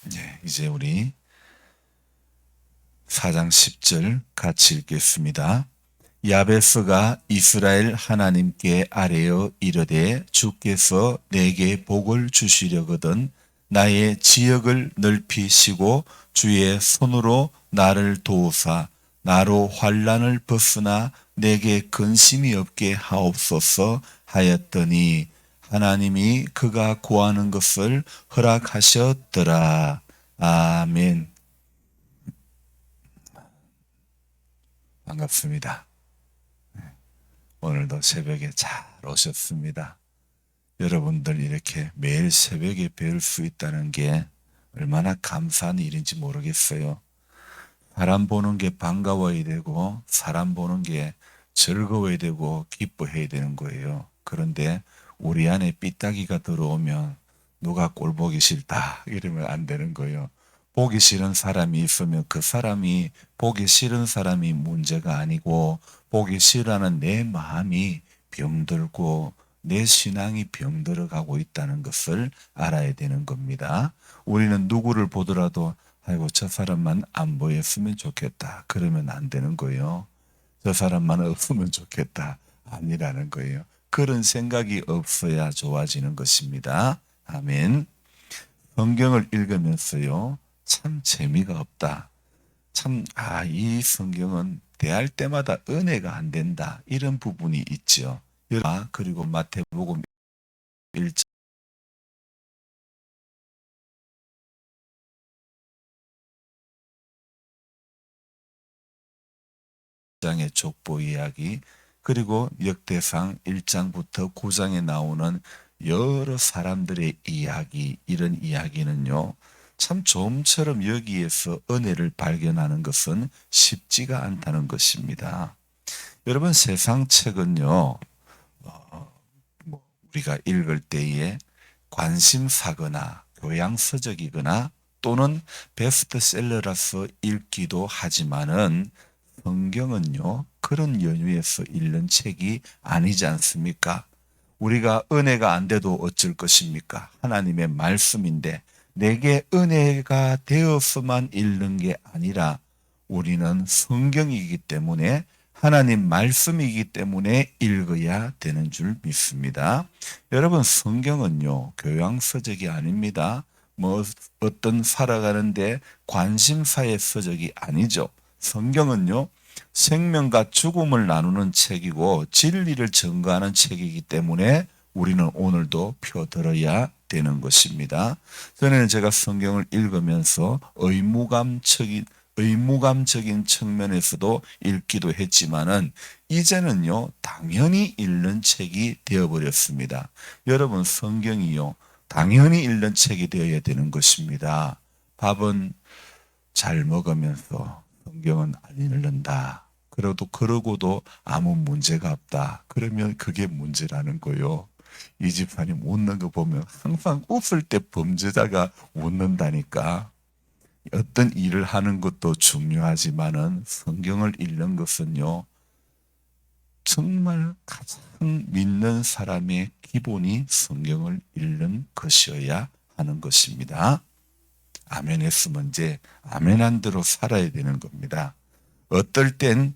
이제 우리 4장 10절 같이 읽겠습니다. 야베스가 이스라엘 하나님께 아뢰어 이르되 주께서 내게 복을 주시려거든 나의 지역을 넓히시고 주의 손으로 나를 도우사 나로 환난을 벗으나 내게 근심이 없게 하옵소서 하였더니 하나님이 그가 구하는 것을 허락하셨더라. 아멘. 반갑습니다. 오늘도 새벽에 잘 오셨습니다. 여러분들 이렇게 매일 새벽에 뵐 수 있다는 게 얼마나 감사한 일인지 모르겠어요. 사람 보는 게 반가워야 되고 사람 보는 게 즐거워야 되고 기뻐해야 되는 거예요. 그런데 우리 안에 삐딱이가 들어오면 누가 꼴 보기 싫다 이러면 안 되는 거예요. 보기 싫은 사람이 있으면 그 사람이 보기 싫은 사람이 문제가 아니고 보기 싫어하는 내 마음이 병들고 내 신앙이 병들어가고 있다는 것을 알아야 되는 겁니다. 우리는 누구를 보더라도 아이고 저 사람만 안 보였으면 좋겠다. 그러면 안 되는 거예요. 저 사람만 없으면 좋겠다. 아니라는 거예요. 그런 생각이 없어야 좋아지는 것입니다. 아멘. 성경을 읽으면서요. 참 재미가 없다. 참, 이 성경은 대할 때마다 은혜가 안 된다. 이런 부분이 있죠. 그리고 마태복음 1장 의 족보 이야기, 그리고 역대상 1장부터 9장에 나오는 여러 사람들의 이야기, 이런 이야기는요, 참 좀처럼 여기에서 은혜를 발견하는 것은 쉽지가 않다는 것입니다. 여러분, 세상 책은요, 우리가 읽을 때에 관심사거나 교양서적이거나 또는 베스트셀러라서 읽기도 하지만은 성경은요, 그런 연유에서 읽는 책이 아니지 않습니까? 우리가 은혜가 안 돼도 어쩔 것입니까? 하나님의 말씀인데 내게 은혜가 되어서만 읽는 게 아니라 우리는 성경이기 때문에 하나님 말씀이기 때문에 읽어야 되는 줄 믿습니다. 여러분, 성경은요, 교양서적이 아닙니다. 어떤 살아가는데 관심사의 서적이 아니죠. 성경은요, 생명과 죽음을 나누는 책이고 진리를 증거하는 책이기 때문에 우리는 오늘도 펴들어야 되는 것입니다. 전에는 제가 성경을 읽으면서 의무감적인 측면에서도 읽기도 했지만은 이제는요, 당연히 읽는 책이 되어버렸습니다. 여러분, 성경이요, 당연히 읽는 책이 되어야 되는 것입니다. 밥은 잘 먹으면서 성경은 안 읽는다. 그러고도 아무 문제가 없다. 그러면 그게 문제라는 거요. 이 집사님 웃는 거 보면 항상 웃을 때 범죄자가 웃는다니까. 어떤 일을 하는 것도 중요하지만은 성경을 읽는 것은요, 정말 가장 믿는 사람의 기본이 성경을 읽는 것이어야 하는 것입니다. 아멘 했으면 이제 아멘한 대로 살아야 되는 겁니다. 어떨 땐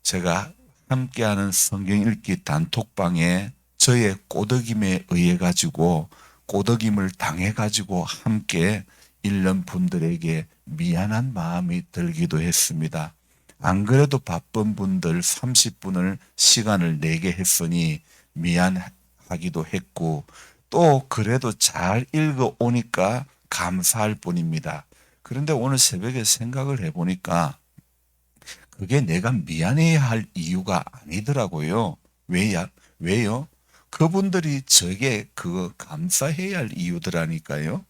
제가 함께하는 성경 읽기 단톡방에 저의 꼬드김에 의해 가지고 꼬드김을 당해 가지고 함께 읽는 분들에게 미안한 마음이 들기도 했습니다. 안 그래도 바쁜 분들 30분을 시간을 내게 했으니 미안하기도 했고 또 그래도 잘 읽어 오니까 감사할 뿐입니다. 그런데 오늘 새벽에 생각을 해보니까 그게 내가 미안해야 할 이유가 아니더라고요. 왜요? 그분들이 저에게 그거 감사해야 할 이유더라니까요.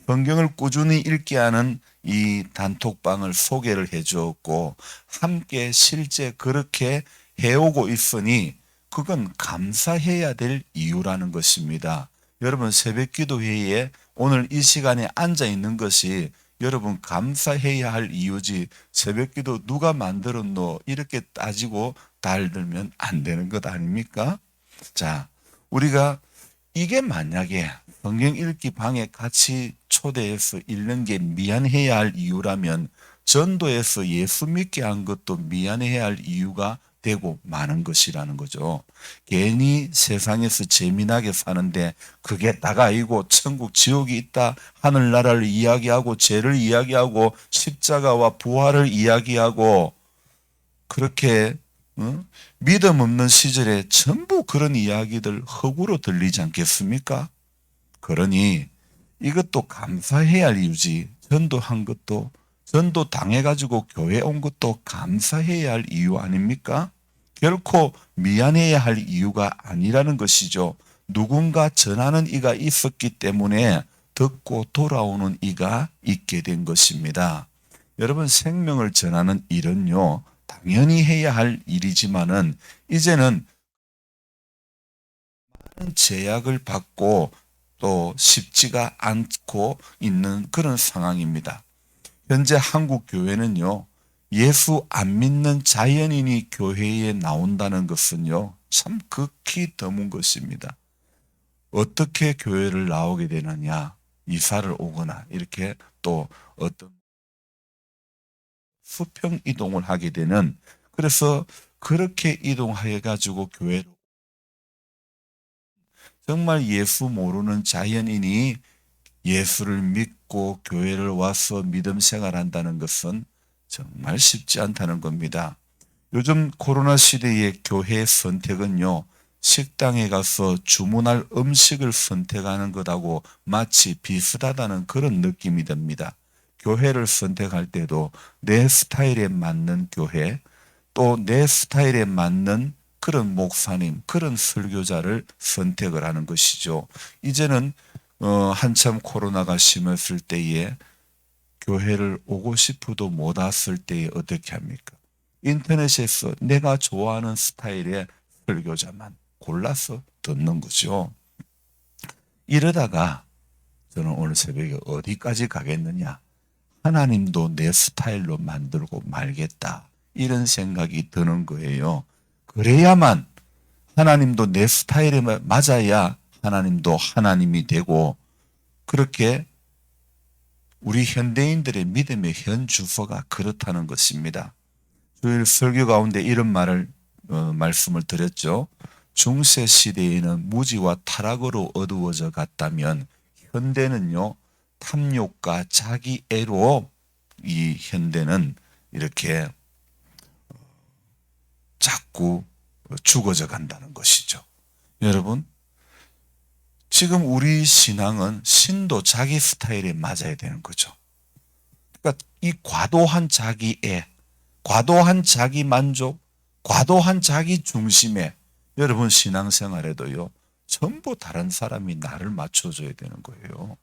성경을 꾸준히 읽게 하는 이 단톡방을 소개를 해 주었고 함께 실제 그렇게 해오고 있으니 그건 감사해야 될 이유라는 것입니다. 여러분, 새벽 기도 회의에 오늘 이 시간에 앉아 있는 것이 여러분 감사해야 할 이유지 새벽 기도 누가 만들었노 이렇게 따지고 달들면 안 되는 것 아닙니까? 자, 우리가 이게 만약에 성경 읽기 방에 같이 초대해서 잃는 게 미안해야 할 이유라면 전도해서 예수 믿게 한 것도 미안해야 할 이유가 되고 마는 것이라는 거죠. 괜히 세상에서 재미나게 사는데 그게 다가 아니고 천국 지옥이 있다, 하늘나라를 이야기하고 죄를 이야기하고 십자가와 부활을 이야기하고 그렇게 믿음 없는 시절에 전부 그런 이야기들 허구로 들리지 않겠습니까? 그러니 이것도 감사해야 할 이유지. 전도한 것도, 전도 당해가지고 교회 온 것도 감사해야 할 이유 아닙니까? 결코 미안해야 할 이유가 아니라는 것이죠. 누군가 전하는 이가 있었기 때문에 듣고 돌아오는 이가 있게 된 것입니다. 여러분, 생명을 전하는 일은요, 당연히 해야 할 일이지만은 이제는 많은 제약을 받고 또 쉽지가 않고 있는 그런 상황입니다. 현재 한국 교회는요, 예수 안 믿는 자연인이 교회에 나온다는 것은요, 참 극히 드문 것입니다. 어떻게 교회를 나오게 되느냐, 이사를 오거나 이렇게 또 어떤 수평 이동을 하게 되는, 그래서 그렇게 이동해 가지고 교회로 정말 예수 모르는 자연인이 예수를 믿고 교회를 와서 믿음 생활한다는 것은 정말 쉽지 않다는 겁니다. 요즘 코로나 시대의 교회의 선택은요, 식당에 가서 주문할 음식을 선택하는 것하고 마치 비슷하다는 그런 느낌이 듭니다. 교회를 선택할 때도 내 스타일에 맞는 교회, 또 내 스타일에 맞는 그런 목사님, 그런 설교자를 선택을 하는 것이죠. 이제는 한참 코로나가 심했을 때에 교회를 오고 싶어도 못 왔을 때에 어떻게 합니까? 인터넷에서 내가 좋아하는 스타일의 설교자만 골라서 듣는 거죠. 이러다가 저는 오늘 새벽에 어디까지 가겠느냐? 하나님도 내 스타일로 만들고 말겠다. 이런 생각이 드는 거예요. 그래야만 하나님도 내 스타일에 맞아야 하나님도 하나님이 되고, 그렇게 우리 현대인들의 믿음의 현 주소가 그렇다는 것입니다. 주일 설교 가운데 이런 말씀을 드렸죠. 중세 시대에는 무지와 타락으로 어두워져 갔다면 현대는요, 탐욕과 자기애로 이 현대는 이렇게 자꾸 죽어져 간다는 것이죠. 여러분, 지금 우리 신앙은 신도 자기 스타일에 맞아야 되는 거죠. 그러니까 이 과도한 자기애, 과도한 자기 만족, 과도한 자기 중심에 여러분 신앙생활에도요, 전부 다른 사람이 나를 맞춰줘야 되는 거예요.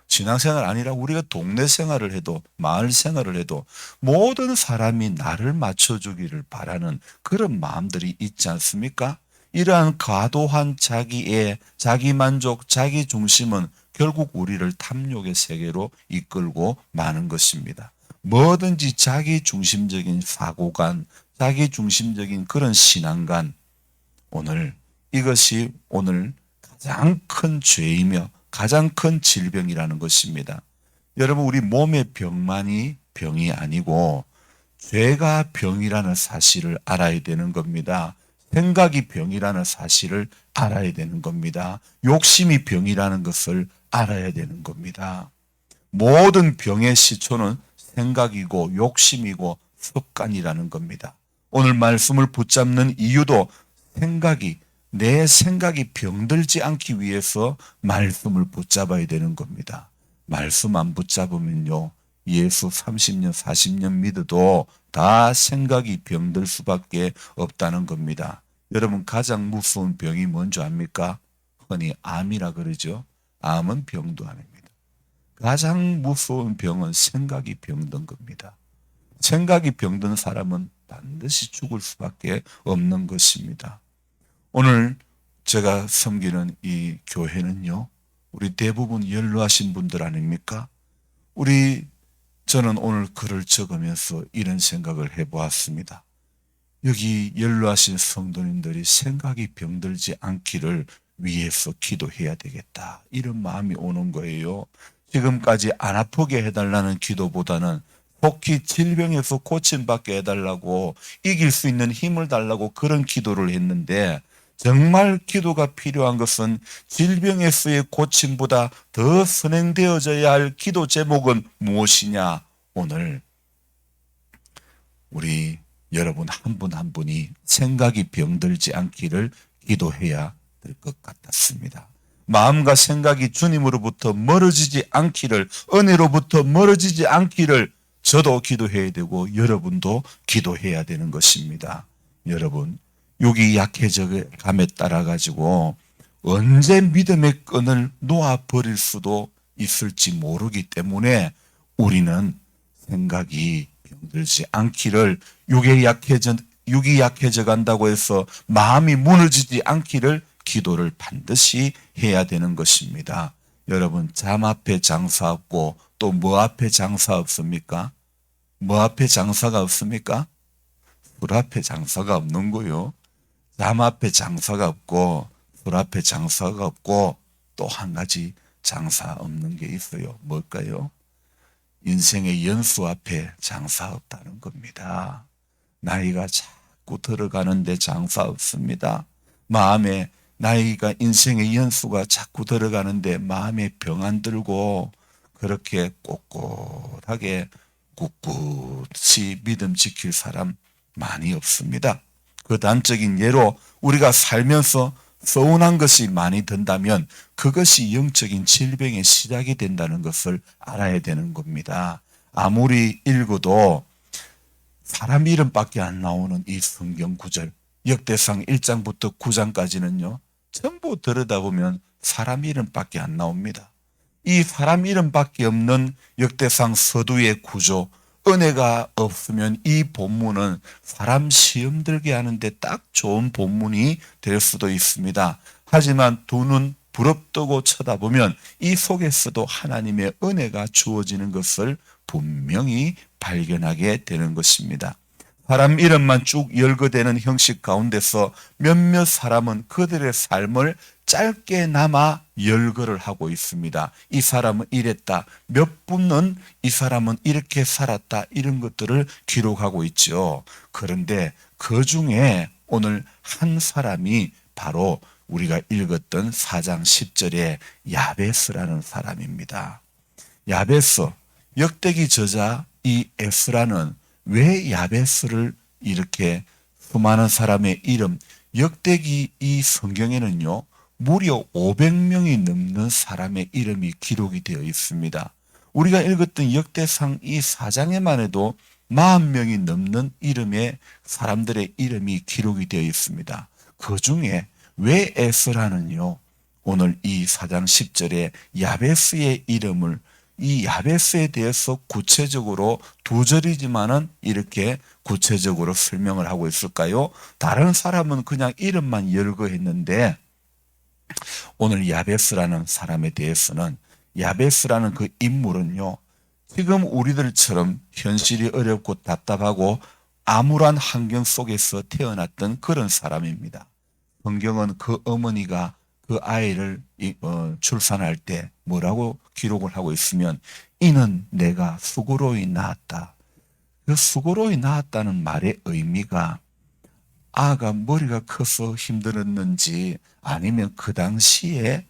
신앙생활 아니라 우리가 동네 생활을 해도 마을 생활을 해도 모든 사람이 나를 맞춰주기를 바라는 그런 마음들이 있지 않습니까? 이러한 과도한 자기애, 자기만족, 자기중심은 결국 우리를 탐욕의 세계로 이끌고 마는 것입니다. 뭐든지 자기중심적인 사고관, 자기중심적인 그런 신앙관, 이것이 오늘 가장 큰 죄이며 가장 큰 질병이라는 것입니다. 여러분, 우리 몸의 병만이 병이 아니고 죄가 병이라는 사실을 알아야 되는 겁니다. 생각이 병이라는 사실을 알아야 되는 겁니다. 욕심이 병이라는 것을 알아야 되는 겁니다. 모든 병의 시초는 생각이고 욕심이고 습관이라는 겁니다. 오늘 말씀을 붙잡는 이유도 내 생각이 병들지 않기 위해서 말씀을 붙잡아야 되는 겁니다. 말씀 안 붙잡으면요, 예수 30년, 40년 믿어도 다 생각이 병들 수밖에 없다는 겁니다. 여러분, 가장 무서운 병이 뭔지 압니까? 흔히 암이라 그러죠. 암은 병도 아닙니다. 가장 무서운 병은 생각이 병든 겁니다. 생각이 병든 사람은 반드시 죽을 수밖에 없는 것입니다. 오늘 제가 섬기는 이 교회는요, 우리 대부분 연로하신 분들 아닙니까? 저는 오늘 글을 적으면서 이런 생각을 해보았습니다. 여기 연로하신 성도님들이 생각이 병들지 않기를 위해서 기도해야 되겠다, 이런 마음이 오는 거예요. 지금까지 안 아프게 해달라는 기도보다는 속히 질병에서 고침받게 해달라고, 이길 수 있는 힘을 달라고 그런 기도를 했는데, 정말 기도가 필요한 것은 질병에서의 고침보다 더 선행되어져야 할 기도 제목은 무엇이냐? 오늘 우리 여러분 한 분 한 분이 생각이 병들지 않기를 기도해야 될 것 같았습니다. 마음과 생각이 주님으로부터 멀어지지 않기를, 은혜로부터 멀어지지 않기를 저도 기도해야 되고 여러분도 기도해야 되는 것입니다. 여러분, 육이 약해져 감에 따라 가지고 언제 믿음의 끈을 놓아버릴 수도 있을지 모르기 때문에 우리는 생각이 병들지 않기를, 육이 약해져 간다고 해서 마음이 무너지지 않기를 기도를 반드시 해야 되는 것입니다. 여러분, 잠 앞에 장사 없고 또 뭐 앞에 장사 없습니까? 뭐 앞에 장사가 없습니까? 술 앞에 장사가 없는 거요. 잠 앞에 장사가 없고 술 앞에 장사가 없고 또 한 가지 장사 없는 게 있어요. 뭘까요? 인생의 연수 앞에 장사 없다는 겁니다. 나이가 자꾸 들어가는데 장사 없습니다. 마음에 나이가, 인생의 연수가 자꾸 들어가는데 마음에 병 안 들고 그렇게 꼿꼿하게 꿋꿋이 믿음 지킬 사람 많이 없습니다. 그 단적인 예로 우리가 살면서 서운한 것이 많이 든다면 그것이 영적인 질병의 시작이 된다는 것을 알아야 되는 겁니다. 아무리 읽어도 사람 이름밖에 안 나오는 이 성경 구절, 역대상 1장부터 9장까지는요, 전부 들여다보면 사람 이름밖에 안 나옵니다. 이 사람 이름밖에 없는 역대상 서두의 구조, 은혜가 없으면 이 본문은 사람 시험 들게 하는데 딱 좋은 본문이 될 수도 있습니다. 하지만 두 눈 부릅뜨고 쳐다보면 이 속에서도 하나님의 은혜가 주어지는 것을 분명히 발견하게 되는 것입니다. 사람 이름만 쭉 열거되는 형식 가운데서 몇몇 사람은 그들의 삶을 짧게나마 열거를 하고 있습니다. 이 사람은 이랬다. 몇 분은 이 사람은 이렇게 살았다. 이런 것들을 기록하고 있죠. 그런데 그 중에 오늘 한 사람이 바로 우리가 읽었던 4장 10절의 야베스라는 사람입니다. 야베스, 역대기 저자 이 에스라는 왜 야베스를 이렇게 수많은 사람의 이름, 역대기 이 성경에는요, 무려 500명이 넘는 사람의 이름이 기록이 되어 있습니다. 우리가 읽었던 역대상 이 4장에만 해도 40명이 넘는 이름의 사람들의 이름이 기록이 되어 있습니다. 그 중에 왜 에스라는요, 오늘 이 4장 10절에 야베스의 이름을, 이 야베스에 대해서 구체적으로 두 절이지만은 이렇게 구체적으로 설명을 하고 있을까요? 다른 사람은 그냥 이름만 열거했는데 오늘 야베스라는 사람에 대해서는, 야베스라는 그 인물은요, 지금 우리들처럼 현실이 어렵고 답답하고 암울한 환경 속에서 태어났던 그런 사람입니다. 성경은 그 어머니가 그 아이를 출산할 때 뭐라고 기록을 하고 있으면, 이는 내가 수고로이 낳았다. 그 수고로이 낳았다는 말의 의미가 아가 머리가 커서 힘들었는지 아니면 그 당시에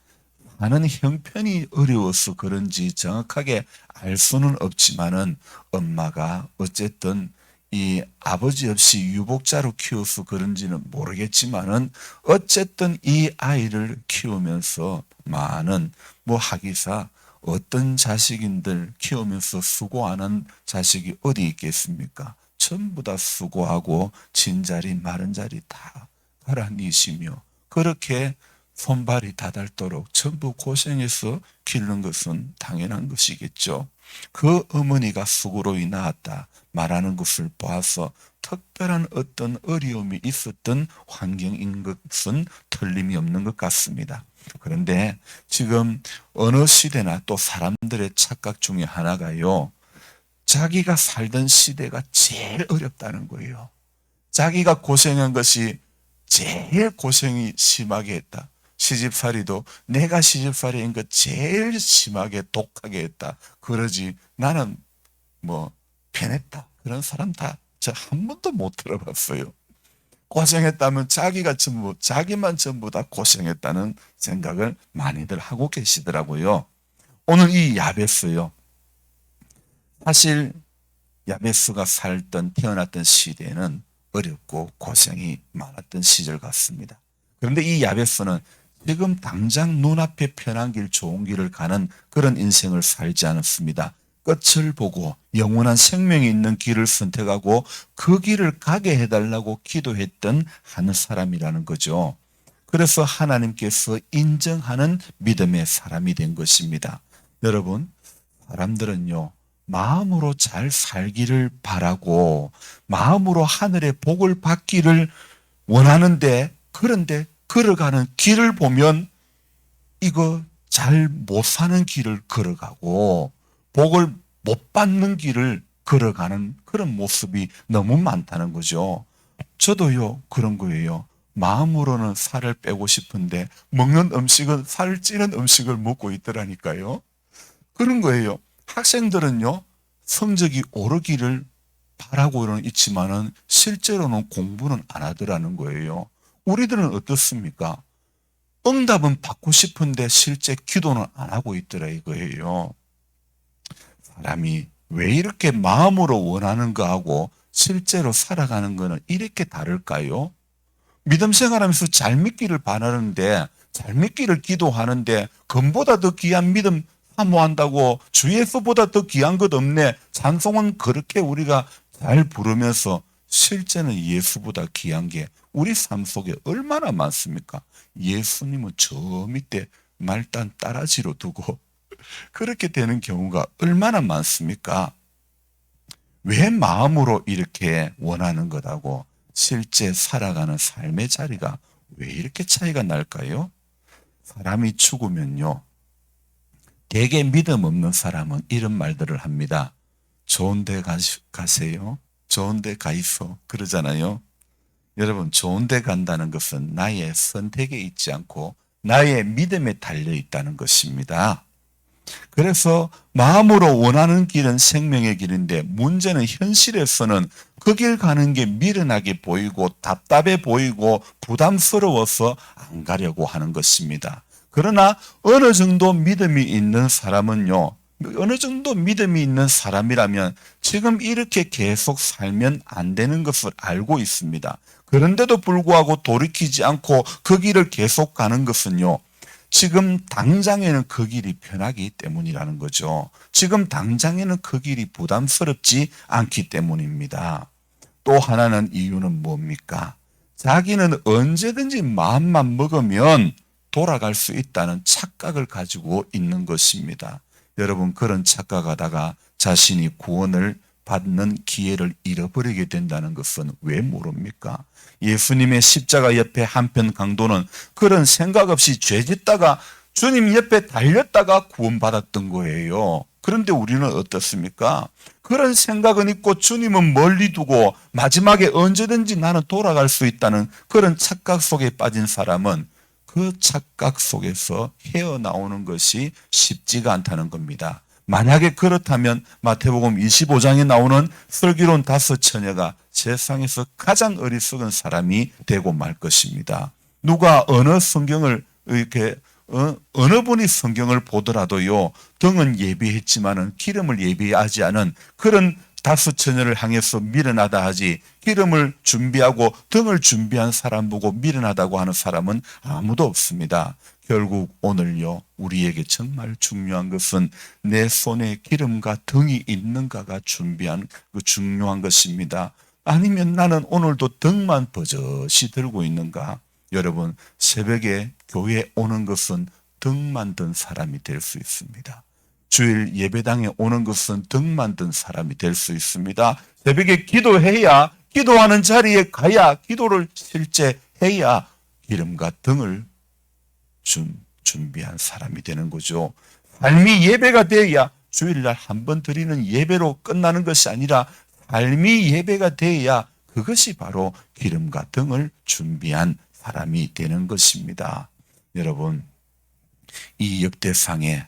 사는 형편이 어려워서 그런지 정확하게 알 수는 없지만은 엄마가 어쨌든 이 아버지 없이 유복자로 키워서 그런지는 모르겠지만은 어쨌든 이 아이를 키우면서 많은 하기사 어떤 자식인들 키우면서 수고 안 한 자식이 어디 있겠습니까? 전부 다 수고하고 진자리 마른 자리 다 갈아니시며 그렇게 손발이 다 닳도록 전부 고생해서 기르는 것은 당연한 것이겠죠. 그 어머니가 수고로이 낳았다 말하는 것을 보아서 특별한 어떤 어려움이 있었던 환경인 것은 틀림이 없는 것 같습니다. 그런데 지금 어느 시대나 또 사람들의 착각 중에 하나가요, 자기가 살던 시대가 제일 어렵다는 거예요. 자기가 고생한 것이 제일 고생이 심하게 했다. 시집살이도 내가 시집살이인 거 제일 심하게 독하게 했다. 그러지 나는 뭐 편했다. 그런 사람 다 저 한 번도 못 들어봤어요. 고생했다면 자기만 전부 다 고생했다는 생각을 많이들 하고 계시더라고요. 오늘 이 야베스요. 사실 야베스가 태어났던 시대는 어렵고 고생이 많았던 시절 같습니다. 그런데 이 야베스는 지금 당장 눈앞에 편한 길, 좋은 길을 가는 그런 인생을 살지 않았습니다. 끝을 보고 영원한 생명이 있는 길을 선택하고 그 길을 가게 해달라고 기도했던 한 사람이라는 거죠. 그래서 하나님께서 인정하는 믿음의 사람이 된 것입니다. 여러분, 사람들은요, 마음으로 잘 살기를 바라고 마음으로 하늘의 복을 받기를 원하는데, 그런데 걸어가는 길을 보면 이거 잘 못 사는 길을 걸어가고 복을 못 받는 길을 걸어가는 그런 모습이 너무 많다는 거죠. 저도요, 그런 거예요. 마음으로는 살을 빼고 싶은데 먹는 음식은 살 찌는 음식을 먹고 있더라니까요. 그런 거예요. 학생들은요, 성적이 오르기를 바라고는 있지만은 실제로는 공부는 안 하더라는 거예요. 우리들은 어떻습니까? 응답은 받고 싶은데 실제 기도는 안 하고 있더라 이거예요. 사람이 왜 이렇게 마음으로 원하는가 하고 실제로 살아가는 거는 이렇게 다를까요? 믿음 생활하면서 잘 믿기를 바라는데, 잘 믿기를 기도하는데 금보다 더 귀한 믿음 사모한다고 주 예수보다 더 귀한 것 없네. 찬송은 그렇게 우리가 잘 부르면서 실제는 예수보다 귀한 게 우리 삶 속에 얼마나 많습니까? 예수님은 저 밑에 말단 따라지로 두고 그렇게 되는 경우가 얼마나 많습니까? 왜 마음으로 이렇게 원하는 것하고 실제 살아가는 삶의 자리가 왜 이렇게 차이가 날까요? 사람이 죽으면요, 대개 믿음 없는 사람은 이런 말들을 합니다. 좋은 데 가세요. 좋은 데 가 있어. 그러잖아요. 여러분, 좋은 데 간다는 것은 나의 선택에 있지 않고 나의 믿음에 달려 있다는 것입니다. 그래서 마음으로 원하는 길은 생명의 길인데 문제는 현실에서는 그 길 가는 게 미련하게 보이고 답답해 보이고 부담스러워서 안 가려고 하는 것입니다. 그러나 어느 정도 믿음이 있는 사람은요, 어느 정도 믿음이 있는 사람이라면 지금 이렇게 계속 살면 안 되는 것을 알고 있습니다. 그런데도 불구하고 돌이키지 않고 그 길을 계속 가는 것은요, 지금 당장에는 그 길이 편하기 때문이라는 거죠. 지금 당장에는 그 길이 부담스럽지 않기 때문입니다. 또 하나는 이유는 뭡니까? 자기는 언제든지 마음만 먹으면 돌아갈 수 있다는 착각을 가지고 있는 것입니다. 여러분, 그런 착각하다가 자신이 구원을 받는 기회를 잃어버리게 된다는 것은 왜 모릅니까? 예수님의 십자가 옆에 한편 강도는 그런 생각 없이 죄 짓다가 주님 옆에 달렸다가 구원받았던 거예요. 그런데 우리는 어떻습니까? 그런 생각은 있고 주님은 멀리 두고 마지막에 언제든지 나는 돌아갈 수 있다는 그런 착각 속에 빠진 사람은 그 착각 속에서 헤어나오는 것이 쉽지가 않다는 겁니다. 만약에 그렇다면 마태복음 25장에 나오는 슬기로운 5처녀가 세상에서 가장 어리석은 사람이 되고 말 것입니다. 누가 어느 성경을 이렇게 어느 분이 성경을 보더라도요, 등은 예비했지만은 기름을 예비하지 않은 그런 5처녀를 향해서 미련하다 하지, 기름을 준비하고 등을 준비한 사람 보고 미련하다고 하는 사람은 아무도 없습니다. 결국 오늘요, 우리에게 정말 중요한 것은 내 손에 기름과 등이 있는가가 중요한 것입니다. 아니면 나는 오늘도 등만 버젓이 들고 있는가? 여러분, 새벽에 교회에 오는 것은 등만 든 사람이 될 수 있습니다. 주일 예배당에 오는 것은 등만 든 사람이 될 수 있습니다. 새벽에 기도해야, 기도하는 자리에 가야, 기도를 실제 해야 기름과 등을 준비한 사람이 되는 거죠. 삶이 예배가 되어야, 주일날 한 번 드리는 예배로 끝나는 것이 아니라 삶이 예배가 되어야 그것이 바로 기름과 등을 준비한 사람이 되는 것입니다. 여러분, 이 역대상에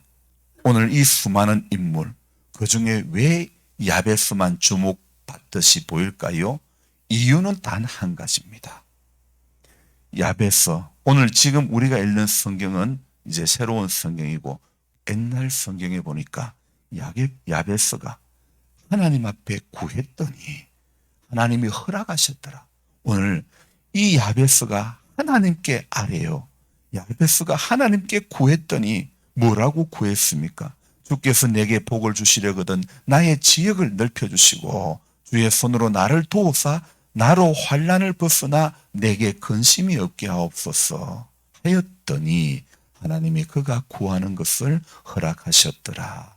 오늘 이 수많은 인물, 그 중에 왜 야베스만 주목받듯이 보일까요? 이유는 단 한 가지입니다. 야베스, 오늘 지금 우리가 읽는 성경은 이제 새로운 성경이고, 옛날 성경에 보니까 야베스가 하나님 앞에 구했더니 하나님이 허락하셨더라. 오늘 이 야베스가 하나님께 아뢰요. 야베스가 하나님께 구했더니 뭐라고 구했습니까? 주께서 내게 복을 주시려거든 나의 지역을 넓혀주시고 주의 손으로 나를 도우사 나로 환난을 벗어나 내게 근심이 없게 하옵소서 하였더니 하나님이 그가 구하는 것을 허락하셨더라.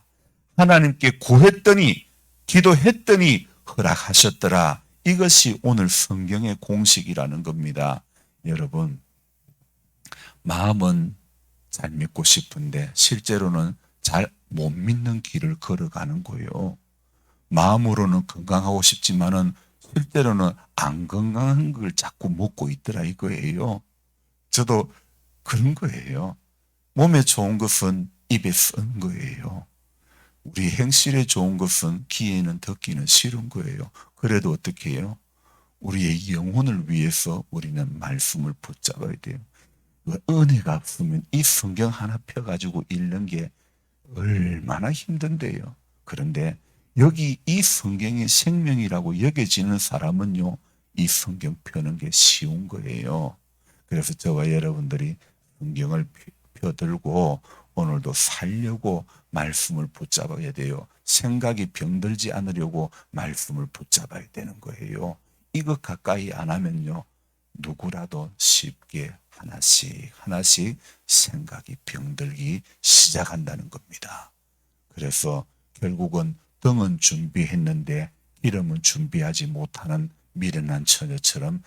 하나님께 구했더니 기도했더니 허락하셨더라. 이것이 오늘 성경의 공식이라는 겁니다. 여러분, 마음은 잘 믿고 싶은데 실제로는 잘 못 믿는 길을 걸어가는 거예요. 마음으로는 건강하고 싶지만은 실제로는 안 건강한 걸 자꾸 먹고 있더라 이거예요. 저도 그런 거예요. 몸에 좋은 것은 입에 쓴 거예요. 우리 행실에 좋은 것은 귀에는 듣기는 싫은 거예요. 그래도 어떻게 해요? 우리의 영혼을 위해서 우리는 말씀을 붙잡아야 돼요. 은혜가 없으면 이 성경 하나 펴가지고 읽는 게 얼마나 힘든데요. 그런데 여기 이 성경이 생명이라고 여겨지는 사람은요, 이 성경 펴는 게 쉬운 거예요. 그래서 저와 여러분들이 성경을 펴들고 오늘도 살려고 말씀을 붙잡아야 돼요. 생각이 병들지 않으려고 말씀을 붙잡아야 되는 거예요. 이거 가까이 안 하면요, 누구라도 쉽게 하나씩 생각이 병들기 시작한다는 겁니다. 그래서 결국은 등은 준비했는데 기름은 준비하지 못하는 미련한 처녀처럼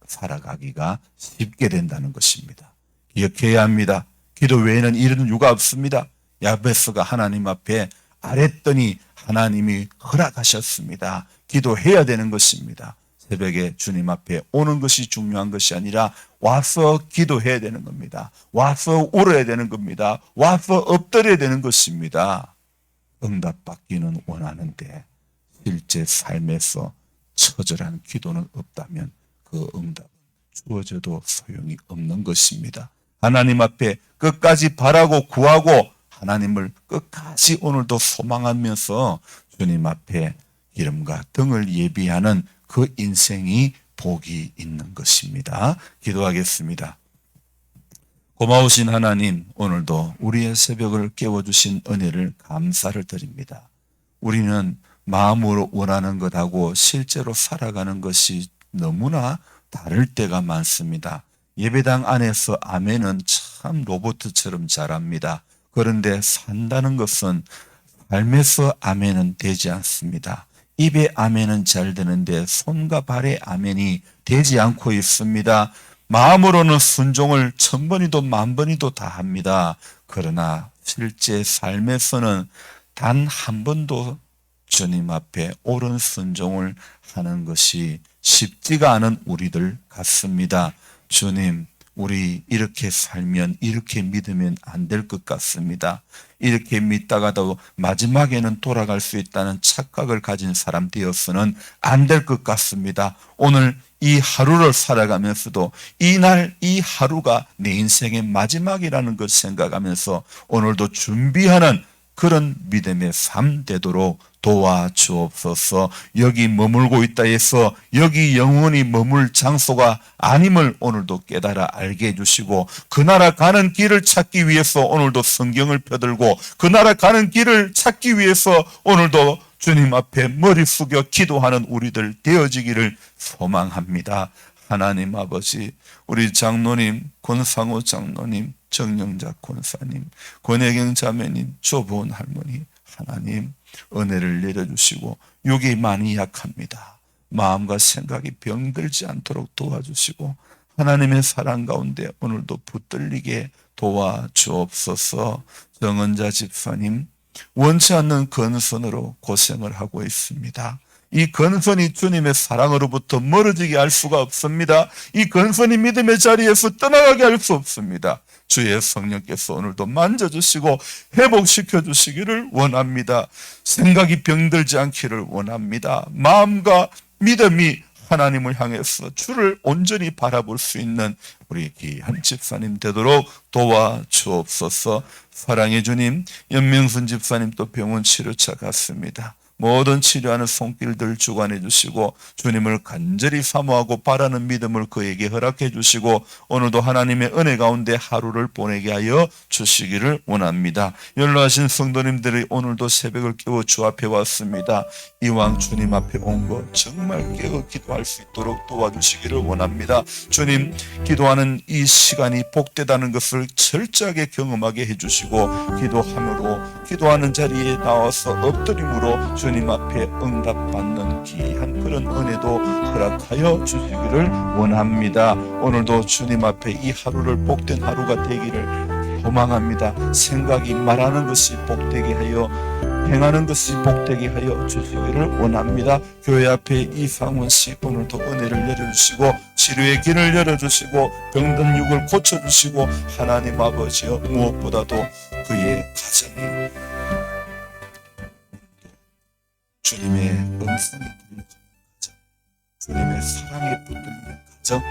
살아가기가 쉽게 된다는 것입니다. 기억해야 합니다. 기도 외에는 이런 이유가 없습니다. 야베스가 하나님 앞에 아랬더니 하나님이 허락하셨습니다. 기도해야 되는 것입니다. 새벽에 주님 앞에 오는 것이 중요한 것이 아니라 와서 기도해야 되는 겁니다. 와서 울어야 되는 겁니다. 와서 엎드려야 되는 것입니다. 응답받기는 원하는데 실제 삶에서 처절한 기도는 없다면 그 응답은 주어져도 소용이 없는 것입니다. 하나님 앞에 끝까지 바라고 구하고 하나님을 끝까지 오늘도 소망하면서 주님 앞에 기름과 등을 예비하는 그 인생이 복이 있는 것입니다. 기도하겠습니다. 고마우신 하나님, 오늘도 우리의 새벽을 깨워주신 은혜를 감사를 드립니다. 우리는 마음으로 원하는 것하고 실제로 살아가는 것이 너무나 다를 때가 많습니다. 예배당 안에서 아멘은 참 로봇처럼 잘합니다. 그런데 산다는 것은 삶에서 아멘은 되지 않습니다. 입에 아멘은 잘 되는데 손과 발의 아멘이 되지 않고 있습니다. 마음으로는 순종을 1000번이도 10,000번이도 다 합니다. 그러나 실제 삶에서는 단 한 번도 주님 앞에 옳은 순종을 하는 것이 쉽지가 않은 우리들 같습니다. 주님, 우리 이렇게 살면, 이렇게 믿으면 안 될 것 같습니다. 이렇게 믿다가도 마지막에는 돌아갈 수 있다는 착각을 가진 사람 되어서는 안 될 것 같습니다. 오늘 이 하루를 살아가면서도 이날 이 하루가 내 인생의 마지막이라는 걸 생각하면서 오늘도 준비하는 그런 믿음의 삶 되도록 도와주옵소서. 여기 머물고 있다 해서 여기 영원히 머물 장소가 아님을 오늘도 깨달아 알게 해주시고 그 나라 가는 길을 찾기 위해서 오늘도 성경을 펴들고 그 나라 가는 길을 찾기 위해서 오늘도 주님 앞에 머리 숙여 기도하는 우리들 되어지기를 소망합니다. 하나님 아버지, 우리 장로님, 권상호 장로님, 정영자 권사님, 권혜경 자매님, 조보은 할머니, 하나님 은혜를 내려주시고 육이 많이 약합니다. 마음과 생각이 병들지 않도록 도와주시고 하나님의 사랑 가운데 오늘도 붙들리게 도와주옵소서. 정은자 집사님, 원치 않는 근선으로 고생을 하고 있습니다. 이 근선이 주님의 사랑으로부터 멀어지게 할 수가 없습니다. 이 근선이 믿음의 자리에서 떠나가게 할 수 없습니다. 주의 성령께서 오늘도 만져주시고 회복시켜 주시기를 원합니다. 생각이 병들지 않기를 원합니다. 마음과 믿음이 하나님을 향해서 주를 온전히 바라볼 수 있는 우리 귀한 집사님 되도록 도와주옵소서. 사랑의 주님, 연명순 집사님 또 병원 치료차 갔습니다. 모든 치료하는 손길들 주관해 주시고 주님을 간절히 사모하고 바라는 믿음을 그에게 허락해 주시고 오늘도 하나님의 은혜 가운데 하루를 보내게 하여 주시기를 원합니다. 연로하신 성도님들이 오늘도 새벽을 깨워 주 앞에 왔습니다. 이왕 주님 앞에 온 것 정말 깨어 기도할 수 있도록 도와주시기를 원합니다. 주님, 기도하는 이 시간이 복되다는 것을 철저하게 경험하게 해주시고 기도하는 자리에 나와서 엎드림으로 주님 앞에 응답받는 귀한 그런 은혜도 허락하여 주시기를 원합니다. 오늘도 주님 앞에 이 하루를 복된 하루가 되기를 소망합니다. 생각이 말하는 것이 복되게 하여 행하는 것이 복되게 하여 주시기를 원합니다. 교회 앞에 이상원 씨 오늘도 은혜를 내려주시고 치료의 길을 열어주시고 병든 육을 고쳐주시고 하나님 아버지여 무엇보다도 그의 가정이 주님의 음성이 들리는 가정, 주님의 사랑에 붙들리는 가정,